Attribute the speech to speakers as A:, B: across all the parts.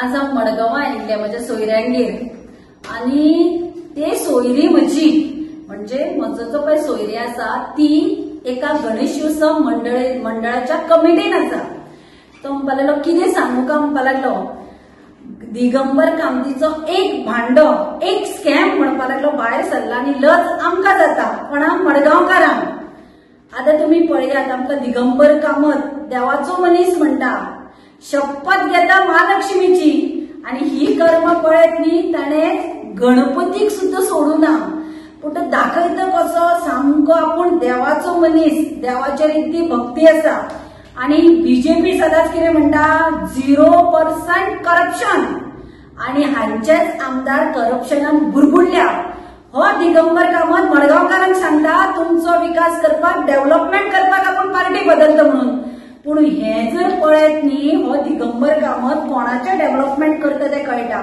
A: आज हांव मडगांवां आयिल्लें म्हज्या सोयऱ्यांगेर आनी ते सोयरी म्हजी म्हणजे म्हजो जो पळय सोयरी आसा ती एका गणेश उत्सव मंडळाच्या कमिटीन आसा। तो म्हणपा लागलो कितें सांगू का म्हणपा लागलो दिगंबर कामतीचो एक भांडो एक स्कॅम म्हणपा लागलो भायर सरला आनी लज आमकां जाता कोणाक मडगांवकारांक। आता तुम्ही पळयात आमकां दिगंबर कामत देवाचो मनीस म्हणटा शपथ घेता महालक्ष्मीची आणि ही कर्म पळयत न्ही ताणें गणपतीक सुद्धा सोडूना पूण तो दाखयता कसो सामको आपूण देवाचो मनीस देवाच्या रीती भक्ती आसा। आणि बीजेपी सदांच कितें म्हणटा 0% करप्शन आणि हांचेच आमदार करप्शनान बुरबुडल्या। हो दिगंबर कामत मडगांवकारांक सांगता तुमचो विकास करपाक डेव्हलपमेंट करपाक आपूण पार्टी बदलता म्हणून पूण हे जर पळयत न्ही हो दिगंबर कामत कोणाचे डेव्हलपमेंट करता ते कळटा।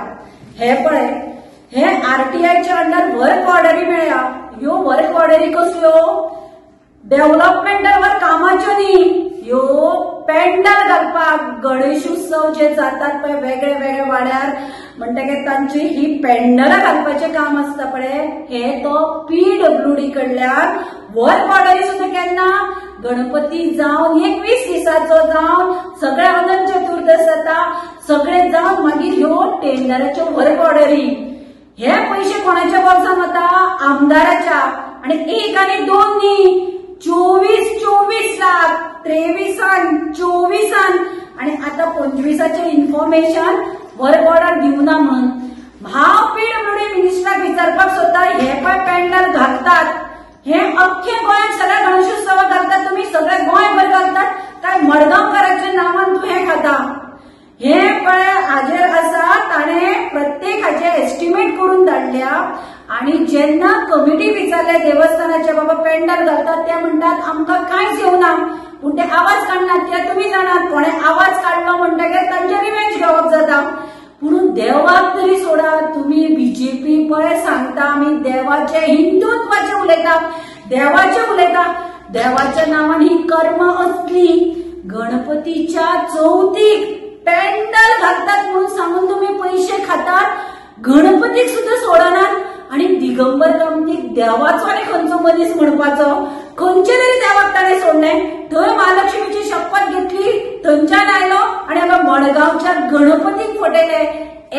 A: हे पळय हे आरटीआयच्या अंडर वर्क ऑर्डरी मेळ्ळ्या। ह्यो वर्क ऑर्डरी कसल्यो डेव्हलपमेंटावर कामाच्यो न्ही ह्यो पेंडल घालपाक गणेश उत्सव जे जातात पळय वेगळे वेगळे वाड्यार म्हणटकीर तांची ही पेंडलां घालपाचें काम आसता पळय हे तो PWD कडल्यान वर्क ऑर्डरी सुद्दां केन्ना गणपती जावन 21 दिसाचो जावन सगळे अनंत चतुर्दश जाता सगळे जावन मागीर ह्यो टेंडराच्यो वर्क ऑर्डरी हे पैसे कोणाच्या बोल्सांत वता आमदाराच्या आणि एक आणि दोन न्ही 24 लाख 23 24 आणि आता 25चे इन्फॉर्मेशन वर्क ऑर्डर दिवना म्हणून हांव PWD मिनिस्टराक विचारपाक सोदता हे पळय पेंडल घालतात हे अख्खे गोंयात सगळ्या गणेशोत्सवाक घालतात तुम्ही सगळे गोंयभर घालतात काय मडगांवकाराच्या नांवान तूं हे खाता हे पळय हाजेर आसा ताणें प्रत्येक हाचे एस्टिमेट करून धाडल्या आणि जेन्ना कमिटी विचारले देवस्थानाचे बाबा पेंडल घालतात ते म्हणतात आमकां कांयच येवना पूण ते आवाज काडनात ते तुमी जाणात कोणे आवाज काडलो म्हणटकीर तांचे रिवेंज घेवप जाता म्हणून देवाक तरी सोडा तुम्ही बीजेपी पळय सांगता आमी देवाचे हिंदुत्वाचे उलयता देवाच्या नांवान ही कर्म असली गणपतीच्या चवथीक पेंडल घालतात म्हणून सांगून तुम्ही पैसे खातात गणपतीक सुद्धा सोडनात आणि दिगंबर कामतीक देवाचो आणि खंयचो मनीस म्हणपाचो खंयचे तरी देवाक ताणें सोडलें थंय महालक्ष्मीची शपथ घेतली थंयच्यान आयलो आणि हांगा मडगांवच्या गणपतीक फटयले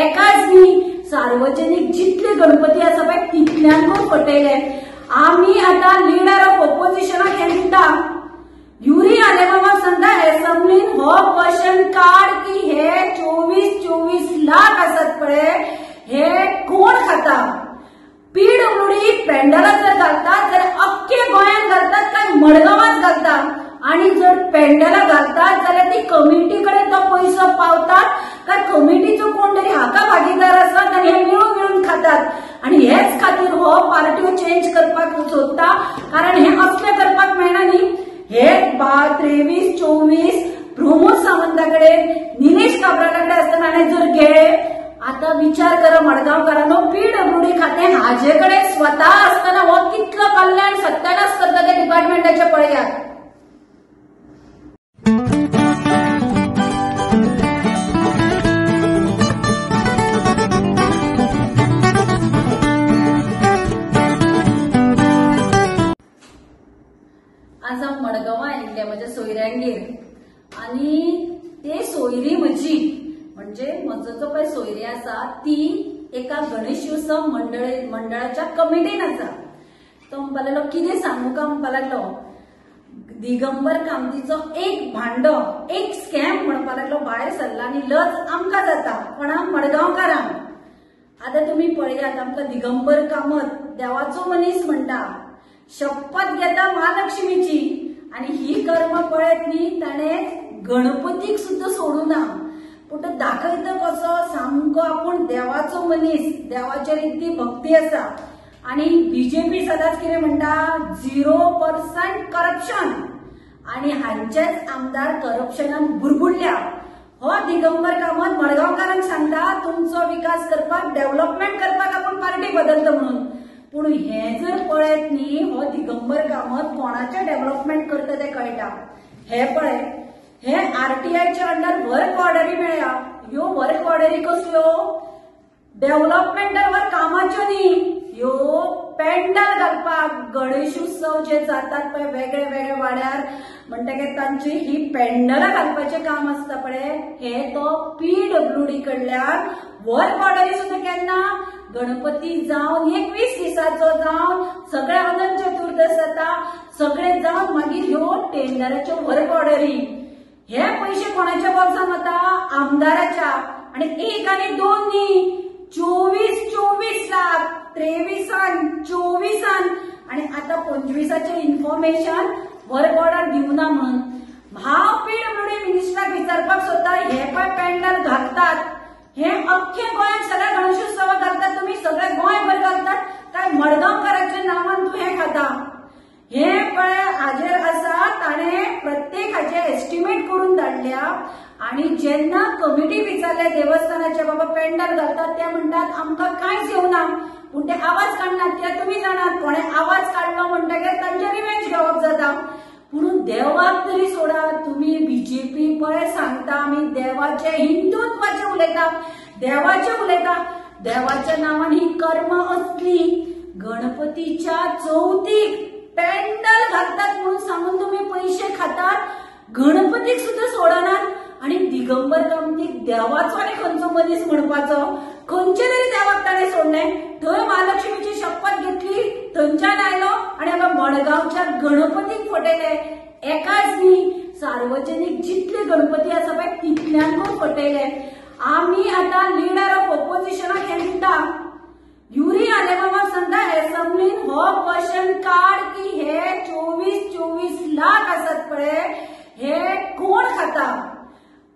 A: एकाच न्ही सार्वजनीक जितले गणपती आसा पळय तितल्यांकूय फटयले। आमी आतां लिडर ऑफ ऑपोजिशनाक हें दिता युरी आलेमामा सांगता असेंब्लीन हो क्वेश्चन काड की हे 24 लाख आसात पळय हे कोण खाता PWD पेंडलां जर घालतात जाल्यार अख्खे गोंयात घालतात काय मडगांवांत घालतात आणि जर पेंडलां घालतात जाल्यार ती कमिटी कडेन तो पयसो पावतात काय कमिटीचो कोण तरी हाका भागीदार आसात आनी हे मिळून खातात आणि हेच खातीर हो पार्ट्यो चेंज करपाक सोदता कारण हे असले करपाक मेळना न्ही हे 23 24 प्रमोद सावंता कडेन निलेश काब्राला कडेन आसतना हाणें जर गेले आता विचार करा मडगांवकारांनो PWD खाते हाजे कडेन स्वता आसतना हो कितलो कल्याण सत्यानाश करता त्या डिपार्टमेंटाचे पळयात। आज हांव मडगांवां आयिल्लें म्हज्या सोयऱ्यांगेर आनी ते सोयरी म्हजी म्हणजे म्हजो जो पळय सोयरी आसा ती एका गणेश उत्सव मंडळाच्या कमिटीन आसा। तो म्हणपा लागलो कितें सांगू का म्हणपा लागलो दिगंबर कामतीचो एक भांडो एक स्कॅम म्हणपा लागलो भायर सरला आनी लज आमकां जाता कोणाक मडगांवकारांक। आता तुम्ही पळयात आमकां दिगंबर कामत देवाचो मनीस म्हणटा शपथ घेता महालक्ष्मीची आणि ही कर्म पळयत न्ही ताणें गणपतीक सुद्धा सोडूना पूण तो दाखयता कसो सामको आपूण देवाचो मनीस देवाच्या रीती भक्ती आसा। आणि बीजेपी सदांच कितें म्हणटा 0% करप्शन आणि हांचेच आमदार करप्शनान बुरबुडल्या। हो दिगंबर कामत मडगांवकारांक सांगता तुमचो विकास करपाक डेव्हलपमेंट करपाक आपूण पार्टी बदलता म्हणून पूण हे जर पळयत न्ही हो दिगंबर कामत कोणाचे डेव्हलपमेंट करता ते कळटा। हे पळय हे आरटीआयच्या अंडर वर्क ऑर्डरी मेळ्ळ्या। ह्यो वर्क ऑर्डरी कसल्यो डेव्हलपमेंटल कामाच्यो न्ही, ह्यो पेंडल घालपाक गणेश उत्सव जे जातात पळय वेगळे वेगळे वाड्यार म्हणटकीर तांची ही पेंडलां घालपाचें काम आसता पळय हे तो PWD कडल्यान वर्क ऑर्डरी सुद्दां केन्ना गणपती जावन 21 दिसाचो जावन सगळे अनंत चतुर्दश जाता सगळे जावन मागीर ह्यो टेंडराच्यो वर्क ऑर्डरी हे पैसे कोणाच्या बॉक्सान वता आमदाराच्या आणि एक आणि दोन न्ही 24 लाख 23 24 आणि आता 25चे इन्फॉर्मेशन वर्क ऑर्डर दिवना म्हणून हांव PWD मिनिस्टराक विचारपाक सोदता हे पळय पेंडल घालतात हे अख्खे गोंयात सगळ्या गणेशोत्सवाक घालतात तुम्ही सगळे गोंयभर घालतात काय मडगांवकाराच्या नांवान तूं हे खाता हे पळय हाजेर आसा ताणें प्रत्येकाचे एस्टिमेट करून धाडल्या आणि जेन्ना कमिटी विचारले देवस्थानाचे बाबा पेंडल घालतात ते म्हणतात आमकां कांयच येवना पूण ते आवाज काडनात ते तुमी जाणात कोणे आवाज काडलो म्हणटकीर तांचे रिवेंज घेवप जाता म्हणून देवाक तरी सोडा तुम्ही बीजेपी पळय सांगता आमी देवाचे हिंदुत्वाचे उलयता देवाच्या नांवान ही कर्म असली गणपतीच्या चवथीक पेंडल घालतात म्हणून सांगून तुम्ही पैसे खातात गणपतीक सुद्धा सोडनात आणि दिगंबर कामतीक देवाचो आणि खंयचो मनीस म्हणपाचो खंयचे तरी देवाक ताणें सोडले थंय महालक्ष्मीची शपथ घेतली थंयच्यान आयलो आणि हांगा मडगांवच्या गणपतीक फटयले एकाच न्ही सार्वजनीक जितले गणपती आसा पळय तितल्यांकूय फटयले आमी आतां लिडर ऑफ ऑपोजिशनाक हे म्हणटा युरी आलेमामा सांगता असेंब्लीन हो क्वेश्चन काड की हे 24 लाख आसात पळय हे कोण खाता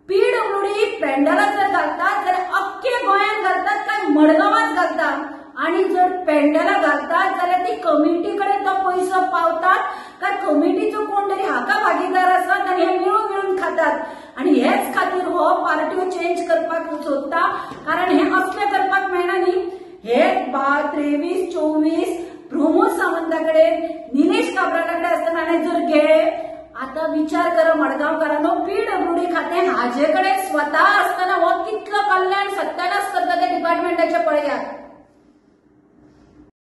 A: PWD पेंडलां जर घालतात जाल्यार अख्खे गोंयात घालतात काय मडगांवात घालतात आणि जर पेंडलां घालतात जाल्यार ती कमिटी कडेन तो पयसो पावतात काय कमिटीचो कोण तरी हाका भागीदार आसात आनी हे मिळून खातात आणि हेच खातीर हो पार्ट्यो चेंज करपाक सोदता कारण हे असले करपाक मेळना न्ही हे 23 24 प्रमोद सावंताकडे निलेश काब्रालाकडे असताना आणि जर घे आता विचार करा मडगांवकारांनो PWD खाते हाजेकडे स्वतः असताना हो कितलं कल्याण सत्यानाश करता त्या डिपार्टमेंटाच्या पळयात